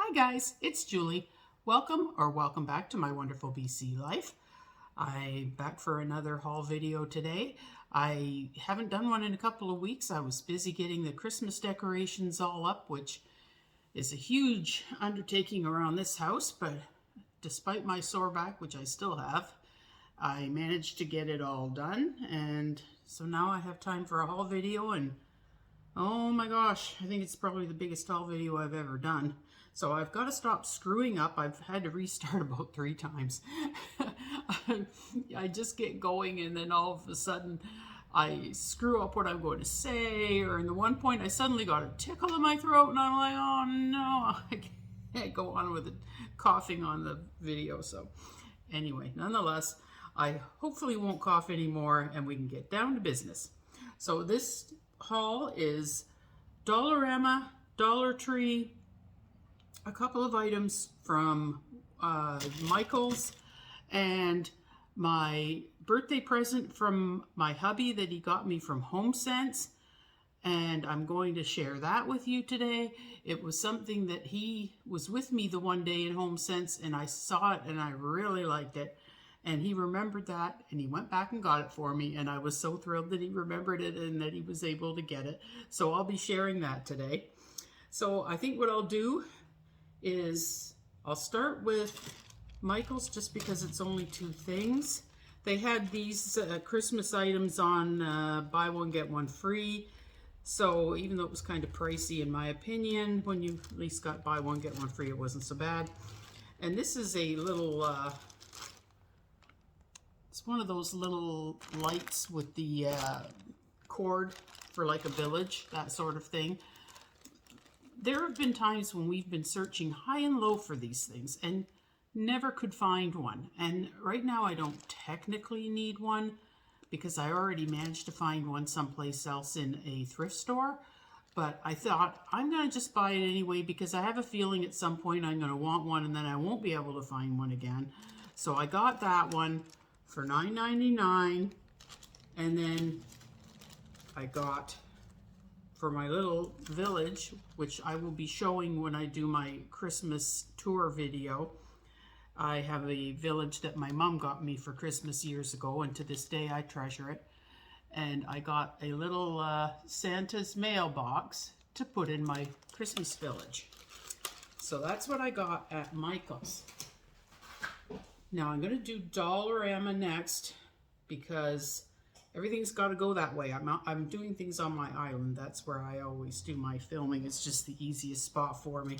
Hi guys, it's Julie. Welcome back to my wonderful BC life. I'm back for another haul video today. I haven't done one in a couple of weeks. I was busy getting the Christmas decorations all up, which is a huge undertaking around this house, but despite my sore back, which I still have, I managed to get it all done, and so now I have time for a haul video. And oh my gosh, I think it's probably the biggest haul video I've ever done. So I've got to stop screwing up. I've had to restart about 3 times. I just get going and then all of a sudden I screw up what I'm going to say, or in the one point I suddenly got a tickle in my throat and I'm like, oh no, I can't go on with it, coughing on the video. So anyway, nonetheless, I hopefully won't cough anymore and we can get down to business. So this haul is Dollarama, Dollar Tree, a couple of items from Michael's, and my birthday present from my hubby that he got me from HomeSense, and I'm going to share that with you today. It was something that he was with me the one day in HomeSense and I saw it and I really liked it, and he remembered that and he went back and got it for me, and I was so thrilled that he remembered it and that he was able to get it. So I'll be sharing that today. So I think what I'll do is I'll start with Michael's, just because it's only 2 things. They had these Christmas items on buy one get one free, so even though it was kind of pricey in my opinion, when you at least got buy one get one free, it wasn't so bad. And this is a little it's one of those little lights with the cord for like a village, that sort of thing. There have been times when we've been searching high and low for these things and never could find one. And right now I don't technically need one because I already managed to find one someplace else in a thrift store. But I thought I'm going to just buy it anyway because I have a feeling at some point I'm going to want one and then I won't be able to find one again. So I got that one for $9.99, and then I got, for my little village, which I will be showing when I do my Christmas tour video. I have a village that my mom got me for Christmas years ago, and to this day I treasure it. And I got a little Santa's mailbox to put in my Christmas village. So that's what I got at Michael's. Now I'm going to do Dollarama next because everything's got to go that way. I'm doing things on my island. That's where I always do my filming. It's just the easiest spot for me.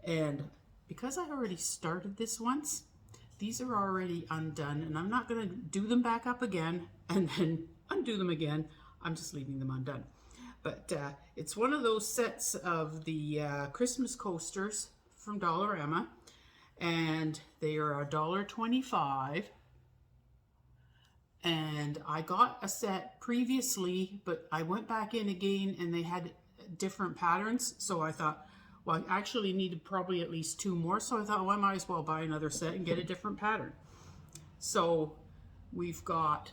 And because I already started this once, these are already undone, and I'm not going to do them back up again and then undo them again. I'm just leaving them undone. But it's one of those sets of the Christmas coasters from Dollarama, and they are $1.25. And I got a set previously, but I went back in again and they had different patterns. So I thought, well, I actually needed probably at least 2 more. So I thought, well, I might as well buy another set and get a different pattern. So we've got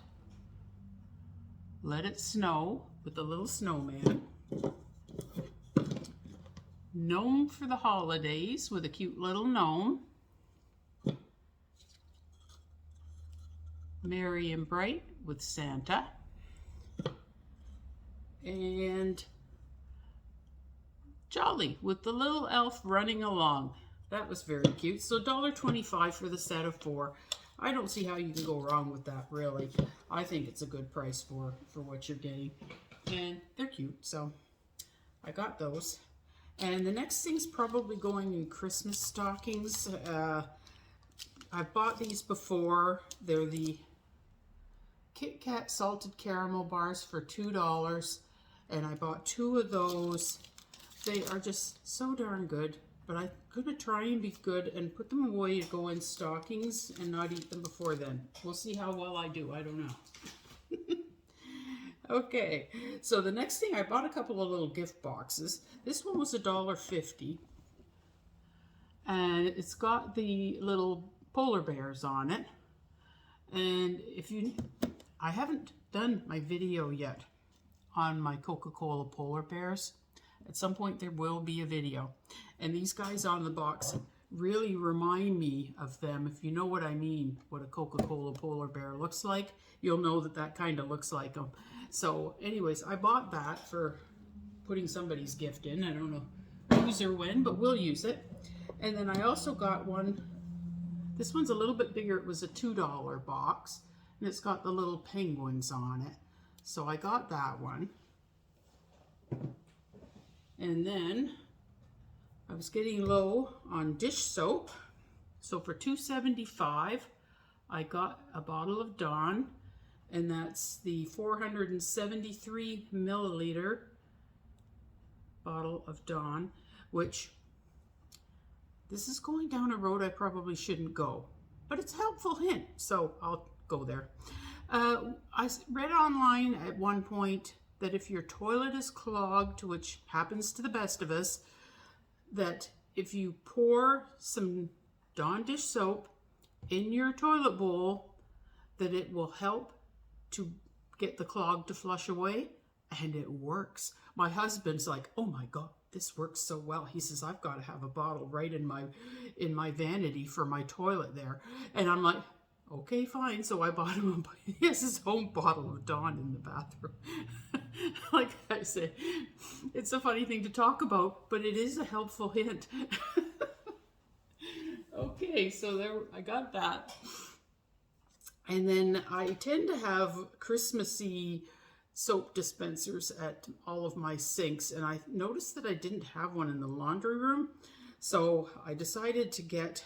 Let It Snow with the little snowman. Gnome for the holidays with a cute little gnome. Merry and Bright with Santa, and Jolly with the little elf running along. That was very cute. So $1.25 for the set of 4. I don't see how you can go wrong with that, really. I think it's a good price for what you're getting, and they're cute, so I got those. And the next thing's probably going in Christmas stockings. I've bought these before. They're the Kit Kat salted caramel bars for $2, and I bought 2 of those. They are just so darn good, but I'm going to try and be good and put them away to go in stockings and not eat them before then. We'll see how well I do. I don't know. Okay, so the next thing, I bought a couple of little gift boxes. This one was $1.50, and it's got the little polar bears on it. And I haven't done my video yet on my Coca-Cola polar bears, At some point there will be a video. And these guys on the box really remind me of them. If you know what I mean, what a Coca-Cola polar bear looks like, you'll know that that kind of looks like them. So anyways, I bought that for putting somebody's gift in. I don't know whose or when, but we'll use it. And then I also got one. This one's a little bit bigger. It was a $2 box, and it's got the little penguins on it. So I got that one. And then I was getting low on dish soap. So for $2.75, I got a bottle of Dawn, and that's the 473 milliliter bottle of Dawn, which this is going down a road I probably shouldn't go, but it's a helpful hint, so I'll go there. I read online at one point that if your toilet is clogged, which happens to the best of us, that if you pour some Dawn dish soap in your toilet bowl, that it will help to get the clog to flush away, and it works. My husband's like, oh my God, this works so well. He says, I've got to have a bottle right in my vanity for my toilet there. And I'm like, okay, fine. So I bought him he has his own bottle of Dawn in the bathroom. Like I say, it's a funny thing to talk about, but it is a helpful hint. Okay, so there, I got that. And then I tend to have Christmassy soap dispensers at all of my sinks, and I noticed that I didn't have one in the laundry room, so I decided to get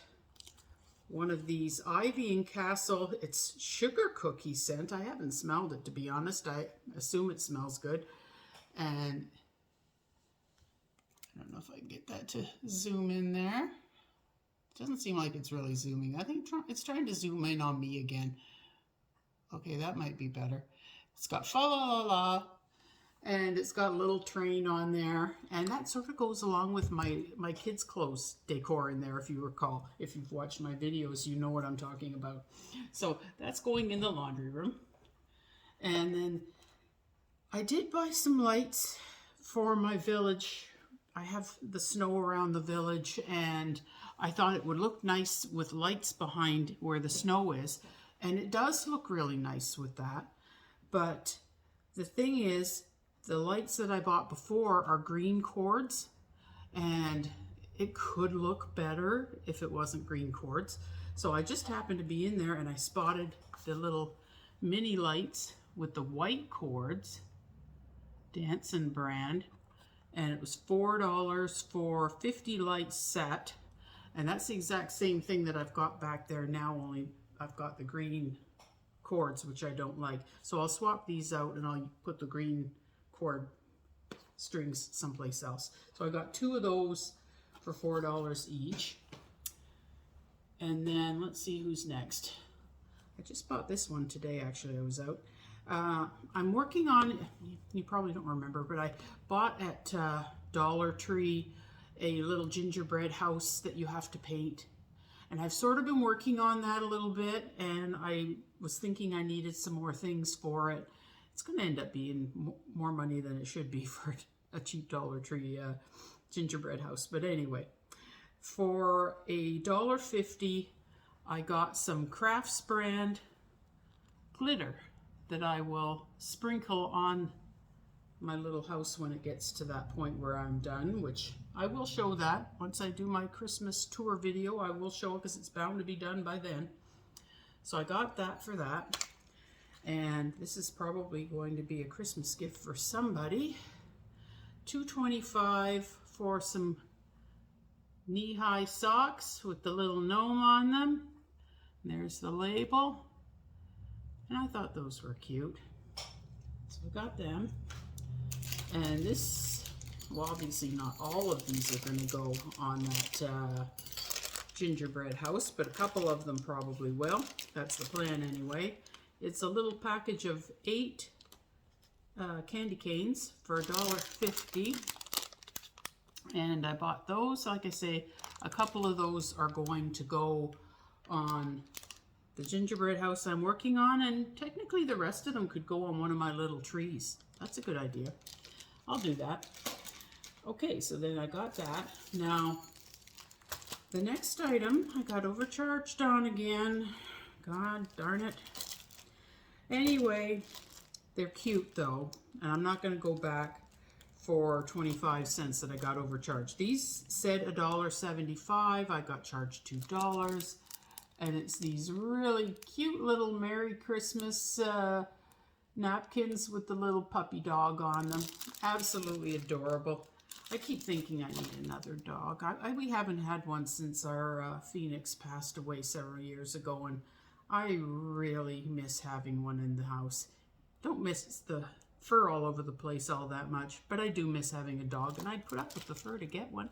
one of these Ivy and Castle. It's sugar cookie scent. I haven't smelled it, to be honest. I assume it smells good, and I don't know if I can get that to zoom in there. It doesn't seem like it's really zooming. I think it's trying to zoom in on me again. Okay, that might be better. It's got fa la la la, and it's got a little train on there, and that sort of goes along with my kids' clothes decor in there, if you recall. If you've watched my videos, you know what I'm talking about. So that's going in the laundry room. And then I did buy some lights for my village. I have the snow around the village, and I thought it would look nice with lights behind where the snow is, and it does look really nice with that. But the thing is, the lights that I bought before are green cords, and it could look better if it wasn't green cords. So I just happened to be in there and I spotted the little mini lights with the white cords, Danson brand, and it was $4 for 50 lights set. And that's the exact same thing that I've got back there now, only I've got the green cords, which I don't like. So I'll swap these out and I'll put the green cord strings someplace else. So I got two of those for $4 each. And then let's see who's next. I just bought this one today, actually. I was out. I'm working on, you probably don't remember, but I bought at Dollar Tree a little gingerbread house that you have to paint. And I've sort of been working on that a little bit, and I was thinking I needed some more things for it. It's going to end up being more money than it should be for a cheap Dollar Tree gingerbread house. But anyway, for $1.50, I got some Crafts brand glitter that I will sprinkle on my little house when it gets to that point where I'm done, which I will show that once I do my Christmas tour video. I will show it because it's bound to be done by then. So I got that for that, and this is probably going to be a Christmas gift for somebody. $2.25 for some knee-high socks with the little gnome on them. And there's the label, and I thought those were cute, so I got them. And this, well, obviously not all of these are going to go on that gingerbread house, but a couple of them probably will. That's the plan anyway. It's a little package of 8 candy canes for $1.50. And I bought those. Like I say, a couple of those are going to go on the gingerbread house I'm working on, and technically the rest of them could go on one of my little trees. That's a good idea. I'll do that. Okay, so then I got that. Now, the next item I got overcharged on again. God darn it. Anyway, they're cute though, and I'm not going to go back for 25 cents that I got overcharged. These said $1.75. I got charged $2. And it's these really cute little Merry Christmas napkins with the little puppy dog on them. Absolutely adorable. I keep thinking I need another dog. We haven't had one since our Phoenix passed away several years ago, and I really miss having one in the house. Don't miss the fur all over the place all that much, but I do miss having a dog, and I'd put up with the fur to get one.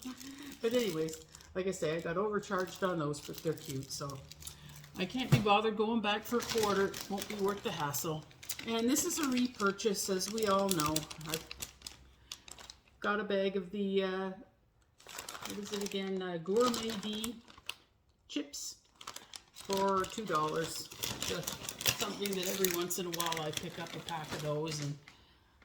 But anyways, like I say, I got overcharged on those, but they're cute, so I can't be bothered going back for a quarter. It won't be worth the hassle. And this is a repurchase, as we all know. I've got a bag of the, what is it again, Gourmet D chips for $2. Just something that every once in a while I pick up a pack of those, and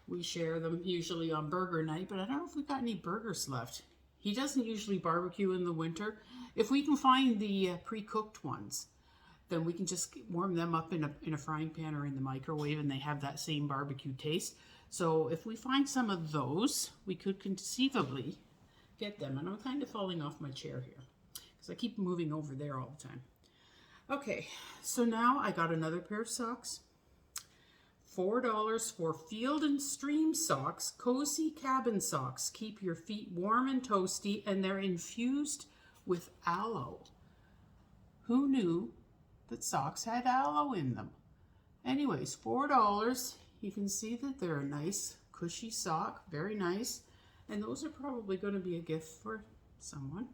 we share them usually on burger night, but I don't know if we've got any burgers left. He doesn't usually barbecue in the winter. If we can find the pre-cooked ones, then we can just warm them up in a frying pan or in the microwave, and they have that same barbecue taste. So if we find some of those, we could conceivably get them. And I'm kind of falling off my chair here because I keep moving over there all the time. Okay, so now I got another pair of socks. $4 for Field and Stream socks, cozy cabin socks. Keep your feet warm and toasty, and they're infused with aloe. Who knew that socks had aloe in them? Anyways, $4. You can see that they're a nice cushy sock, very nice, and those are probably going to be a gift for someone.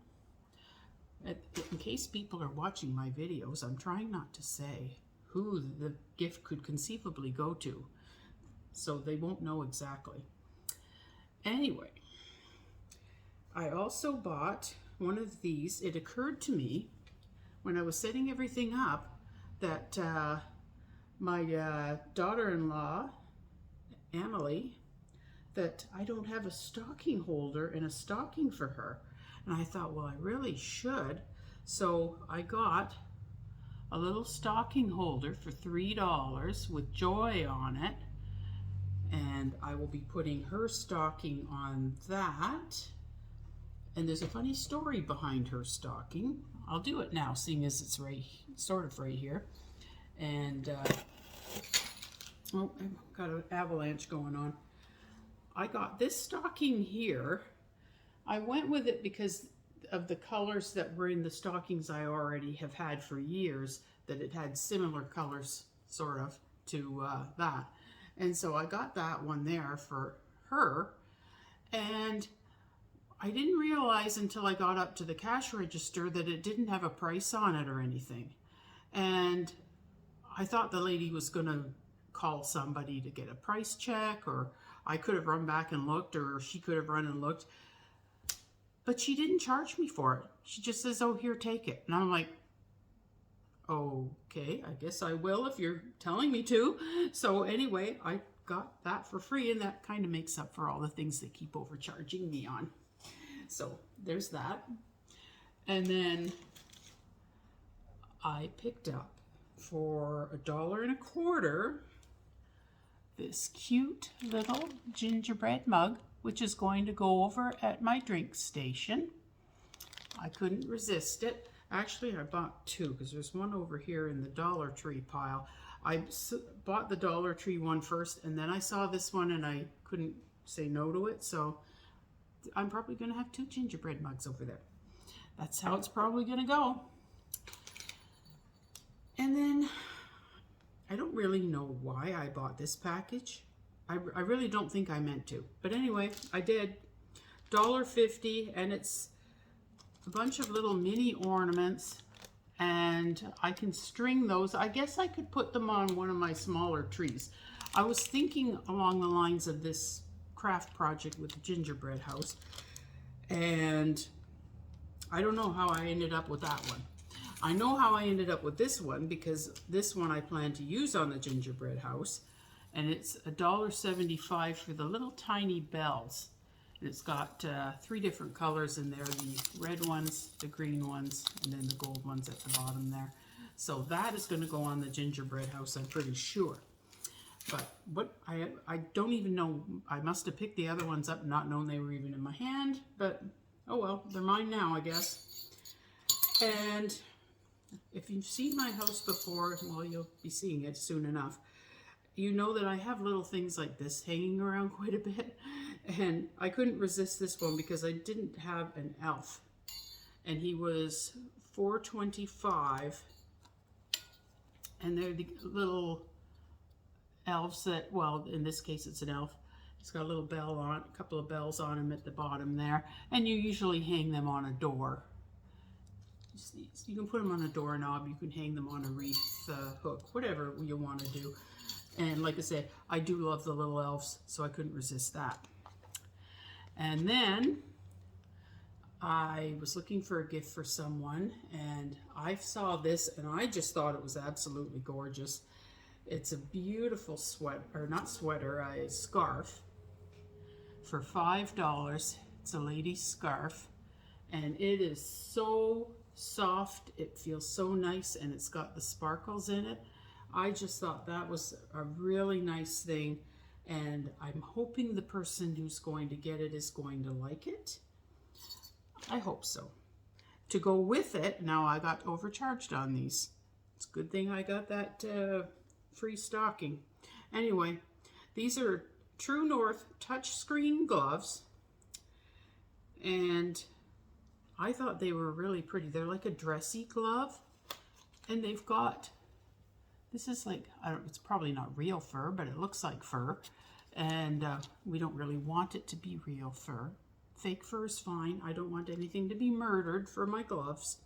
In case people are watching my videos, I'm trying not to say who the gift could conceivably go to, so they won't know exactly. Anyway, I also bought one of these. It occurred to me when I was setting everything up that my daughter-in-law, Emily, that I don't have a stocking holder and a stocking for her. And I thought, well, I really should. So I got a little stocking holder for $3 with Joy on it. And I will be putting her stocking on that. And there's a funny story behind her stocking. I'll do it now, seeing as it's sort of right here. And, oh, I've got an avalanche going on. I got this stocking here. I went with it because of the colors that were in the stockings I already have had for years, that it had similar colors, sort of, to that. And so I got that one there for her. And I didn't realize until I got up to the cash register that it didn't have a price on it or anything. And I thought the lady was going to call somebody to get a price check, or I could have run back and looked, or she could have run and looked. But she didn't charge me for it. She just says, oh, here, take it. And I'm like, okay, I guess I will if you're telling me to. So anyway, I got that for free, and that kind of makes up for all the things they keep overcharging me on. So there's that. And then I picked up for $1.25 this cute little gingerbread mug, which is going to go over at my drink station. I couldn't resist it. Actually, I bought two because there's one over here in the Dollar Tree pile. I bought the Dollar Tree one first, and then I saw this one and I couldn't say no to it. So I'm probably going to have two gingerbread mugs over there. That's how it's probably going to go. And then I don't really know why I bought this package. I really don't think I meant to. But anyway, I did. $1.50, and it's a bunch of little mini ornaments, and I can string those. I guess I could put them on one of my smaller trees. I was thinking along the lines of this craft project with the gingerbread house, and I don't know how I ended up with that one. I know how I ended up with this one, because this one I plan to use on the gingerbread house, and it's $1.75 for the little tiny bells. It's got 3 different colors in there, the red ones, the green ones, and then the gold ones at the bottom there. So that is going to go on the gingerbread house, I'm pretty sure. But what I don't even know, I must have picked the other ones up not knowing they were even in my hand, but oh well, they're mine now, I guess. And if you've seen my house before, well, you'll be seeing it soon enough. You know that I have little things like this hanging around quite a bit, and I couldn't resist this one because I didn't have an elf, and he was $4.25, and they're the little elves that, well, in this case it's an elf. It's got a little bell on, a couple of bells on him at the bottom there, and you usually hang them on a door. You can put them on a doorknob, you can hang them on a wreath hook, whatever you want to do. And like I said, I do love the little elves, so I couldn't resist that. And then I was looking for a gift for someone, and I saw this, and I just thought it was absolutely gorgeous. It's a beautiful sweater, or not sweater, a scarf for $5. It's a lady's scarf, and it is so soft. It feels so nice, and it's got the sparkles in it. I just thought that was a really nice thing, and I'm hoping the person who's going to get it is going to like it. I hope so. To go with it, now I got overcharged on these. It's a good thing I got that free stocking. Anyway, these are True North touchscreen gloves, and I thought they were really pretty. They're like a dressy glove, and they've got, this is like, it's probably not real fur, but it looks like fur, and we don't really want it to be real fur. Fake fur is fine. I don't want anything to be murdered for my gloves.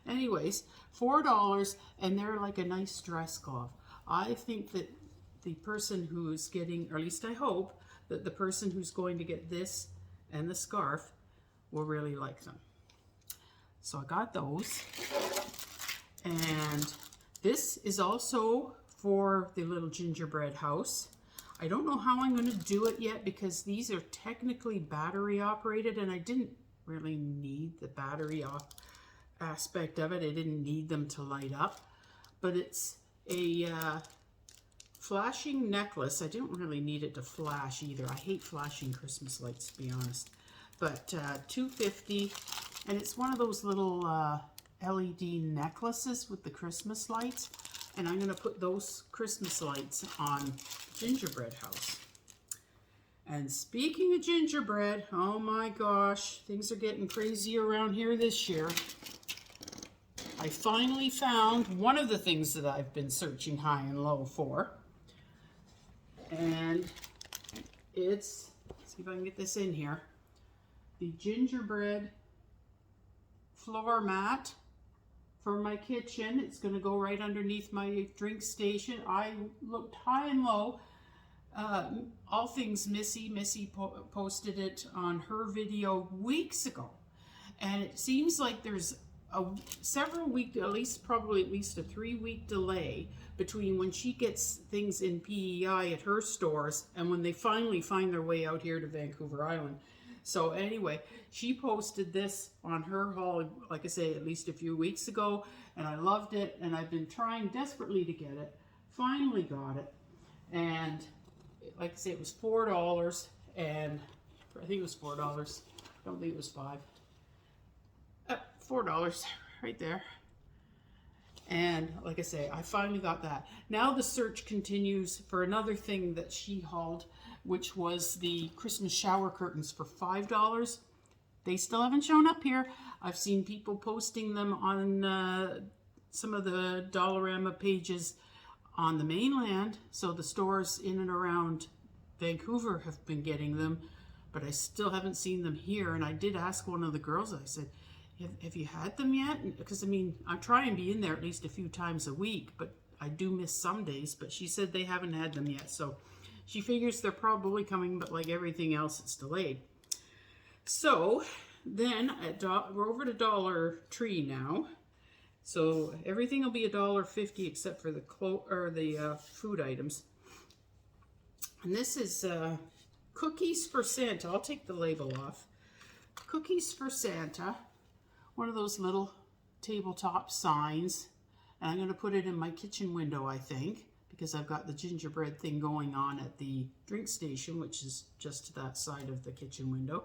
Anyways, $4, and they're like a nice dress glove. I think that the person who's getting, or at least I hope, that the person who's going to get this and the scarf will really like them. So I got those. And this is also for the little gingerbread house. I don't know how I'm going to do it yet because these are technically battery operated, and I didn't really need the battery aspect of it. I didn't need them to light up, but it's a flashing necklace. I didn't really need it to flash either. I hate flashing Christmas lights, to be honest. But $2.50, and it's one of those little LED necklaces with the Christmas lights, and I'm going to put those Christmas lights on gingerbread house. And speaking of gingerbread, oh my gosh, things are getting crazy around here this year. I finally found one of the things that I've been searching high and low for, and it's, let's see if I can get this in here, the gingerbread floor mat for my kitchen. It's going to go right underneath my drink station. I looked high and low. All Things Missy. Missy posted it on her video weeks ago. And it seems like there's a several week, probably at least a 3-week delay between when she gets things in PEI at her stores and when they finally find their way out here to Vancouver Island. So anyway, she posted this on her haul, like I say, at least a few weeks ago, and I loved it, and I've been trying desperately to get it. Finally got it, and like I say, it was $4, and I think it was $4. I don't think it was $5. $4 right there. And like I say, I finally got that. Now the search continues for another thing that she hauled, which was the Christmas shower curtains for $5. They still haven't shown up here. I've seen people posting them on some of the Dollarama pages on the mainland. So the stores in and around Vancouver have been getting them, but I still haven't seen them here. And I did ask one of the girls, I said, have you had them yet? Because I mean, I try and be in there at least a few times a week, but I do miss some days. But she said they haven't had them yet. So she figures they're probably coming, but like everything else, it's delayed. So then we're over to Dollar Tree now. So everything will be $1.50 except for the food items. And this is Cookies for Santa. I'll take the label off. Cookies for Santa. One of those little tabletop signs. And I'm going to put it in my kitchen window, I think, because I've got the gingerbread thing going on at the drink station, which is just to that side of the kitchen window.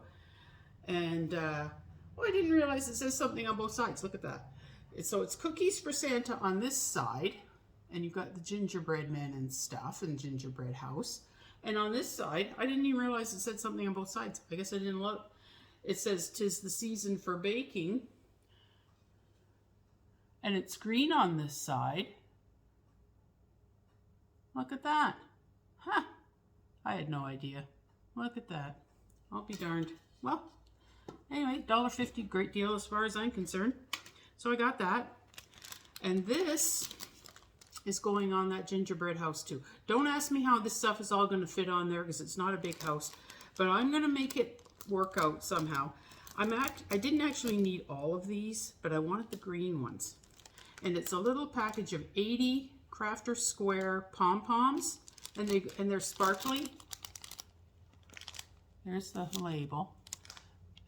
And, oh, I didn't realize it says something on both sides. Look at that. So it's Cookies for Santa on this side, and you've got the gingerbread men and stuff and gingerbread house. And on this side, I didn't even realize it said something on both sides. I guess I didn't look. It says, "'Tis the season for baking." And it's green on this side. Look at that. Huh. I had no idea. Look at that. I'll be darned. Well, anyway, $1.50, great deal as far as I'm concerned. So I got that. And this is going on that gingerbread house too. Don't ask me how this stuff is all going to fit on there because it's not a big house. But I'm going to make it work out somehow. I didn't actually need all of these, but I wanted the green ones. And it's a little package of 80 Crafter Square pom-poms, and they're sparkly. There's the label.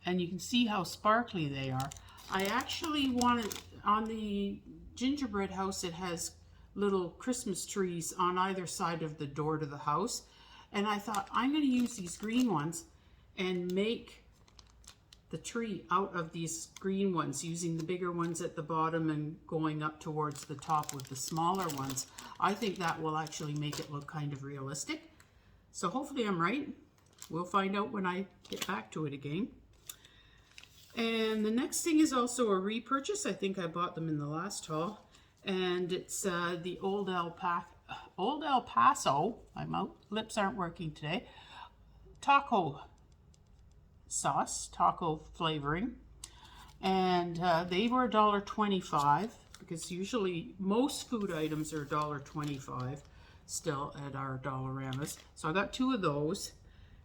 And you can see how sparkly they are. I actually wanted, on the gingerbread house, it has little Christmas trees on either side of the door to the house. And I thought, I'm going to use these green ones and make the tree out of these green ones, using the bigger ones at the bottom and going up towards the top with the smaller ones. I think that will actually make it look kind of realistic. So hopefully I'm right. We'll find out when I get back to it again. And the next thing is also a repurchase. I think I bought them in the last haul. And it's the Old El Paso, my lips aren't working today, taco sauce, taco flavoring. And they were $1.25 because usually most food items are $1.25 still at our Dollaramas. So I got 2 of those.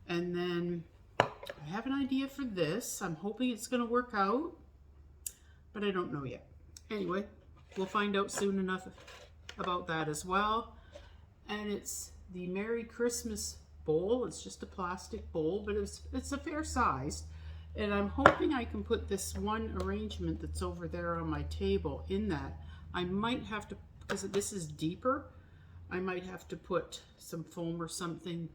And then I have an idea for this. I'm hoping it's going to work out, but I don't know yet. Anyway, we'll find out soon enough about that as well. And it's the Merry Christmas bowl. It's just a plastic bowl, but it's a fair size. And I'm hoping I can put this one arrangement that's over there on my table in that. I might have to, because this is deeper, I might have to put some foam or something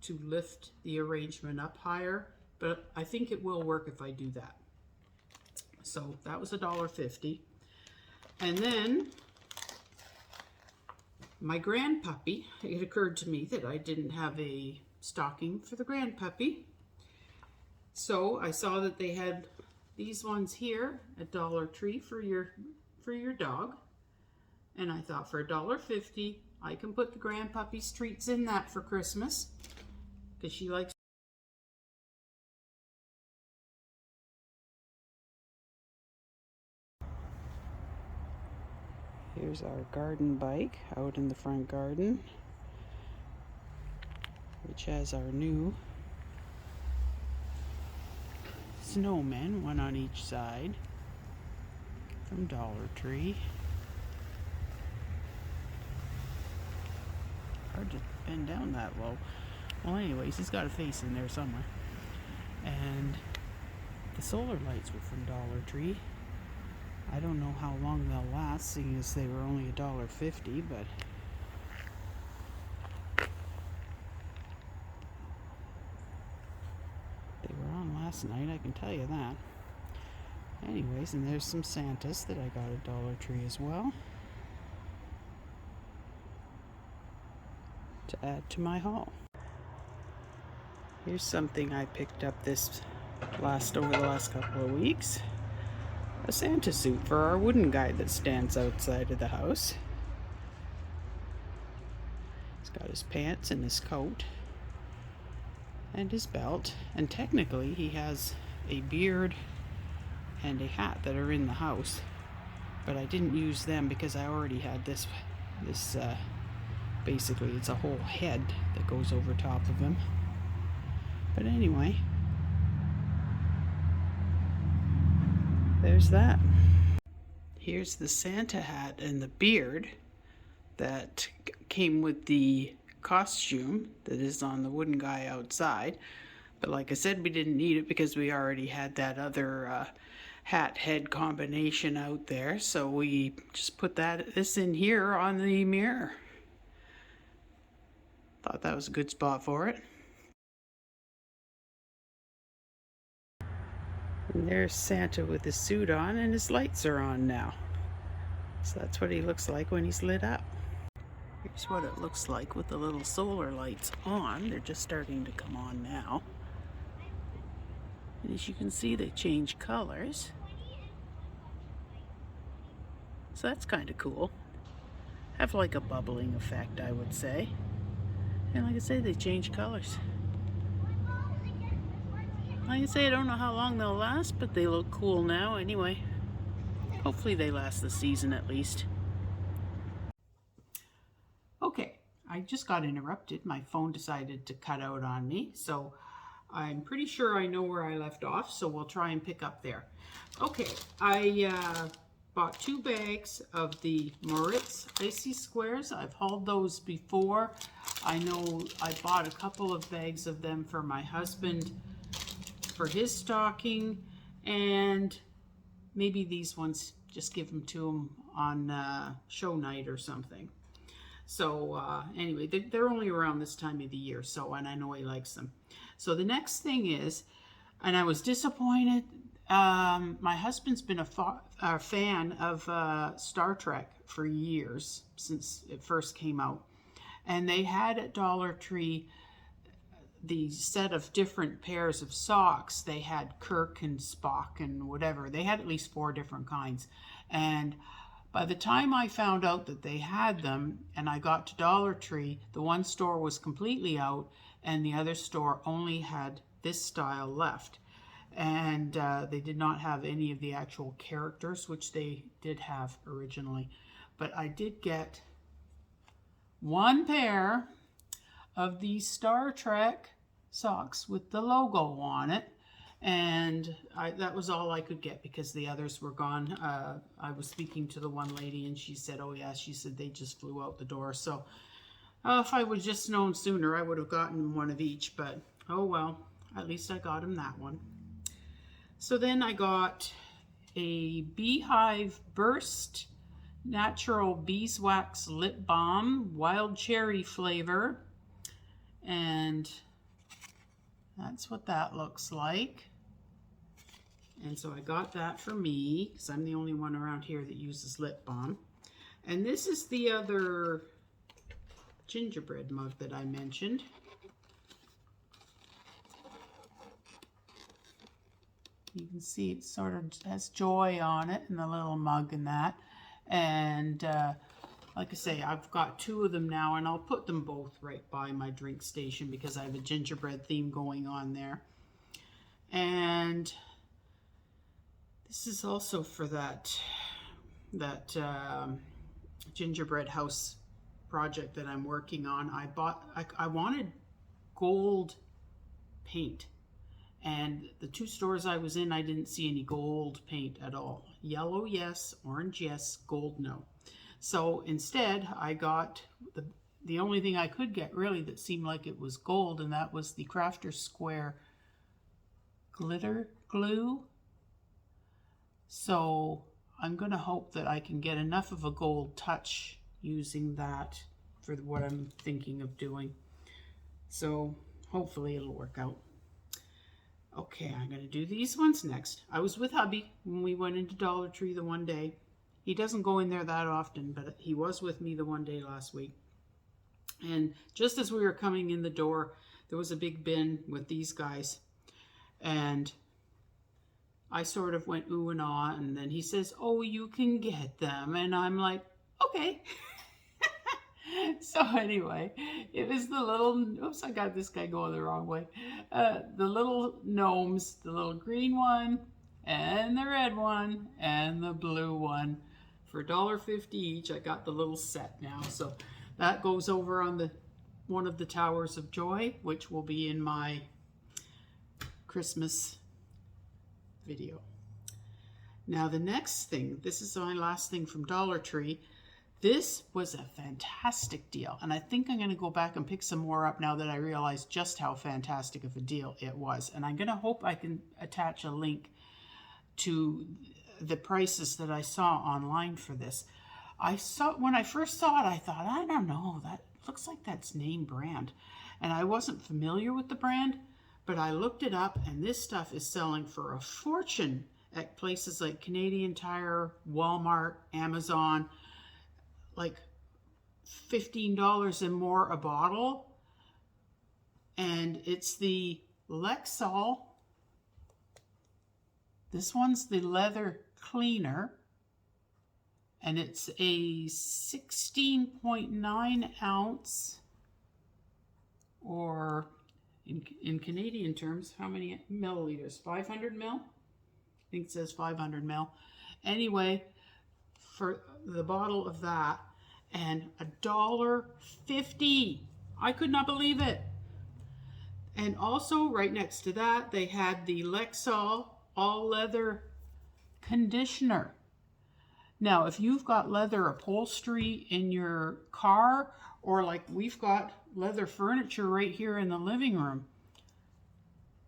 to lift the arrangement up higher, but I think it will work if I do that. So that was $1.50. And then my grandpuppy, it occurred to me that I didn't have a stocking for the grandpuppy. So I saw that they had these ones here at Dollar Tree for your dog. And I thought for $1.50, I can put the grandpuppy's treats in that for Christmas, because she likes. Here's our garden bike out in the front garden, which has our new snowmen, one on each side, from Dollar Tree. Hard to bend down that low. Well, anyways, he's got a face in there somewhere. And the solar lights were from Dollar Tree. I don't know how long they'll last, seeing as they were only $1.50, but they were on last night, I can tell you that. Anyways, and there's some Santas that I got at Dollar Tree as well, to add to my haul. Here's something I picked up over the last couple of weeks. A Santa suit for our wooden guy that stands outside of the house. He's got his pants and his coat and his belt, and technically he has a beard and a hat that are in the house, but I didn't use them because I already had this basically it's a whole head that goes over top of him. But anyway, there's that. Here's the Santa hat and the beard that came with the costume that is on the wooden guy outside. But like I said, we didn't need it because we already had that other hat head combination out there. So we just put this in here on the mirror. Thought that was a good spot for it. And there's Santa with his suit on, and his lights are on now. So that's what he looks like when he's lit up. Here's what it looks like with the little solar lights on. They're just starting to come on now. And as you can see, they change colors. So that's kind of cool. Have like a bubbling effect, I would say. And like I say, they change colors. Like I say, I don't know how long they'll last, but they look cool now anyway. Hopefully they last the season at least. Okay, I just got interrupted. My phone decided to cut out on me, so I'm pretty sure I know where I left off, so we'll try and pick up there. Okay, I bought 2 bags of the Moritz Icy Squares. I've hauled those before. I know I bought a couple of bags of them for my husband for his stocking, and maybe these ones, just give them to him on show night or something. So anyway, they're only around this time of the year, so, and I know he likes them. So the next thing is, and I was disappointed, my husband's been a fan of Star Trek for years, since it first came out. And they had at Dollar Tree the set of different pairs of socks. They had Kirk and Spock and whatever. They had at least 4 different kinds. And by the time I found out that they had them and I got to Dollar Tree, the one store was completely out and the other store only had this style left. And they did not have any of the actual characters, which they did have originally. But I did get 1 pair of these Star Trek socks with the logo on it, and that was all I could get because the others were gone. I was speaking to the one lady and she said, oh yeah, she said they just flew out the door. So if I would just known sooner, I would have gotten 1 of each, but oh well, at least I got him that one. So then I got a Beehive Burst Natural Beeswax Lip Balm, wild cherry flavor, and that's what that looks like. And so I got that for me because I'm the only one around here that uses lip balm. And this is the other gingerbread mug that I mentioned. You can see it sort of has joy on it and the little mug and that. And like I say, I've got 2 of them now, and I'll put them both right by my drink station because I have a gingerbread theme going on there. And this is also for that gingerbread house project that I'm working on. I wanted gold paint, and the 2 stores I was in, I didn't see any gold paint at all. Yellow, yes. Orange, yes. Gold, no. So instead, I got the only thing I could get really that seemed like it was gold, and that was the Crafter's Square glitter glue. So I'm going to hope that I can get enough of a gold touch using that for what I'm thinking of doing. So hopefully it'll work out. Okay, I'm going to do these ones next. I was with hubby when we went into Dollar Tree the one day. He doesn't go in there that often, but he was with me the one day last week. And just as we were coming in the door, there was a big bin with these guys. And I sort of went ooh and ah, and then he says, oh, you can get them. And I'm like, okay. So anyway, it was the little, oops, I got this guy going the wrong way. The little gnomes, the little green one, and the red one, and the blue one. For $1.50 each, I got the little set now. So that goes over on one of the Towers of Joy, which will be in my Christmas video. Now the next thing, this is my last thing from Dollar Tree. This was a fantastic deal, and I think I'm going to go back and pick some more up now that I realize just how fantastic of a deal it was. And I'm going to hope I can attach a link to the prices that I saw online for this. When I first saw it, I thought, I don't know, that looks like that's name brand. And I wasn't familiar with the brand, but I looked it up, and this stuff is selling for a fortune at places like Canadian Tire, Walmart, Amazon, like $15 and more a bottle. And it's the Lexol. This one's the leather cleaner, and it's a 16.9 ounce, or in Canadian terms, how many milliliters? 500 mil? I think it says 500 mil. Anyway, for the bottle of that, and $1.50. I could not believe it. And also right next to that, they had the Lexol all leather conditioner. Now, if you've got leather upholstery in your car, or like we've got leather furniture right here in the living room,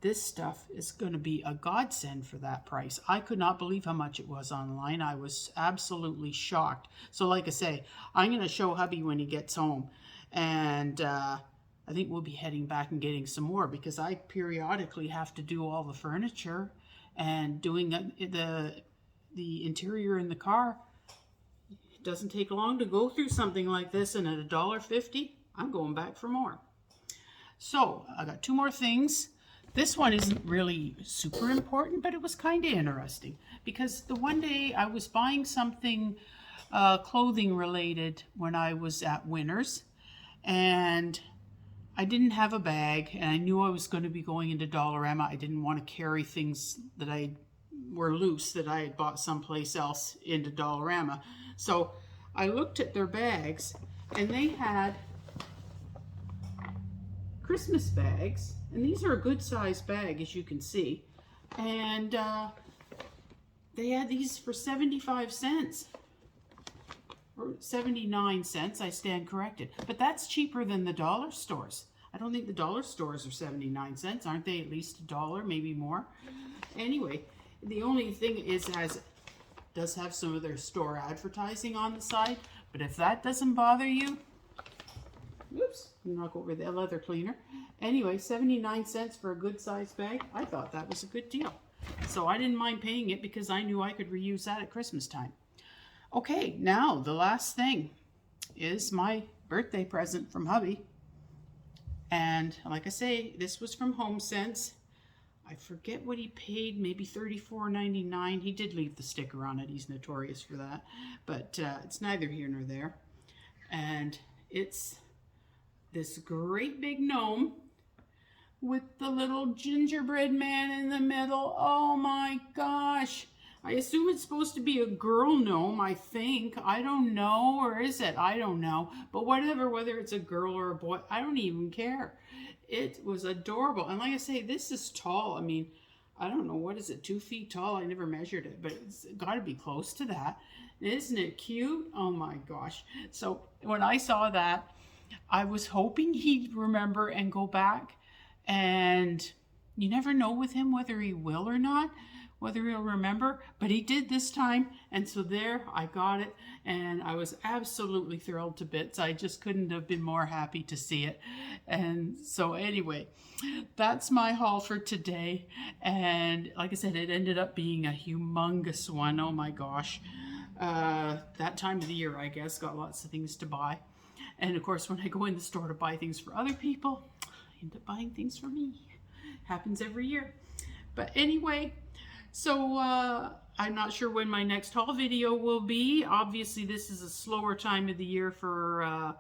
this stuff is going to be a godsend for that price. I could not believe how much it was online. I was absolutely shocked. So like I say, I'm going to show hubby when he gets home. And I think we'll be heading back and getting some more, because I periodically have to do all the furniture and doing the interior in the car. It doesn't take long to go through something like this, and at $1.50, I'm going back for more. So I got two more things. This one isn't really super important, but it was kind of interesting, because the one day I was buying something clothing related when I was at Winners, and I didn't have a bag, and I knew I was going to be going into Dollarama. I didn't want to carry things that were loose that I had bought someplace else into Dollarama. So I looked at their bags, and they had Christmas bags, and these are a good size bag, as you can see, and they had these for 75 cents or 79 cents. I stand corrected, but that's cheaper than the dollar stores. I don't think the dollar stores are 79 cents. Aren't they at least $1, maybe more? Anyway, the only thing is does have some of their store advertising on the side, but if that doesn't bother you, whoops, knock over the leather cleaner. Anyway, 79 cents for a good sized bag. I thought that was a good deal. So I didn't mind paying it, because I knew I could reuse that at Christmas time. Okay, now the last thing is my birthday present from hubby. And like I say, this was from HomeSense. I forget what he paid, maybe $34.99. He did leave the sticker on it. He's notorious for that. But it's neither here nor there. And it's this great big gnome with the little gingerbread man in the middle. Oh my gosh. I assume it's supposed to be a girl gnome, I think. I don't know. Or is it? I don't know. But whatever, whether it's a girl or a boy, I don't even care. It was adorable. And like I say, this is tall. I mean, I don't know, what is it, 2 feet tall? I never measured it, but it's got to be close to that. Isn't it cute? Oh my gosh. So when I saw that, I was hoping he'd remember and go back. And you never know with him whether he will or not, whether he'll remember, but he did this time. And so there, I got it, and I was absolutely thrilled to bits. I just couldn't have been more happy to see it. And so anyway, that's my haul for today. And like I said, it ended up being a humongous one. Oh my gosh. That time of the year, I guess, got lots of things to buy. And of course, when I go in the store to buy things for other people, I end up buying things for me. Happens every year. But anyway, so I'm not sure when my next haul video will be. Obviously, this is a slower time of the year for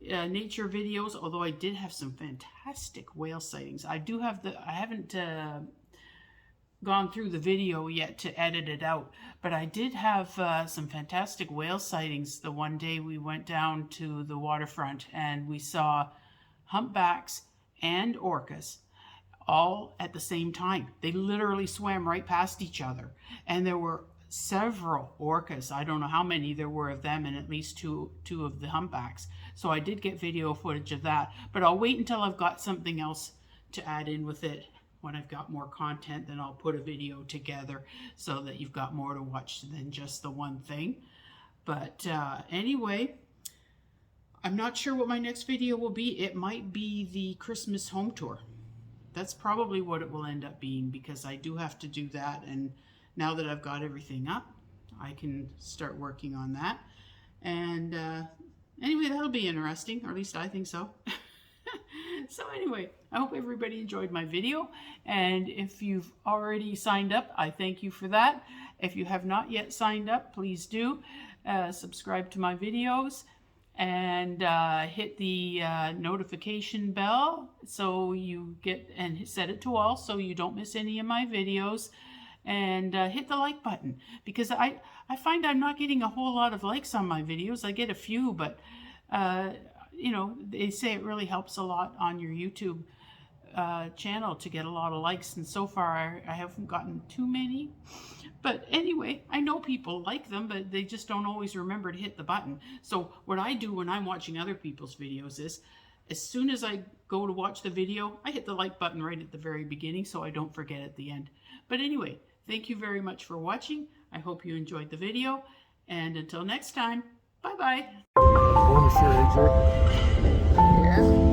nature videos, although I did have some fantastic whale sightings. I haven't gone through the video yet to edit it out, but I did have some fantastic whale sightings. The one day we went down to the waterfront and we saw humpbacks and orcas all at the same time. They literally swam right past each other, and there were several orcas. I don't know how many there were of them, and at least two of the humpbacks. So I did get video footage of that, but I'll wait until I've got something else to add in with it. When I've got more content, then I'll put a video together so that you've got more to watch than just the one thing. But anyway, I'm not sure what my next video will be. It might be the Christmas home tour. That's probably what it will end up being, because I do have to do that, and now that I've got everything up, I can start working on that. And anyway, that'll be interesting, or at least I think so. So anyway, I hope everybody enjoyed my video, and if you've already signed up, I thank you for that. If you have not yet signed up, please do subscribe to my videos, and hit the notification bell so you get, and set it to all so you don't miss any of my videos, and hit the like button, because I find I'm not getting a whole lot of likes on my videos. I get a few, but you know, they say it really helps a lot on your YouTube channel to get a lot of likes, and so far I haven't gotten too many. But anyway, I know people like them, but they just don't always remember to hit the button. So what I do when I'm watching other people's videos is, as soon as I go to watch the video, I hit the like button right at the very beginning so I don't forget at the end. But anyway, thank you very much for watching. I hope you enjoyed the video, and until next time, bye-bye. Bonus here, AJ. Yeah.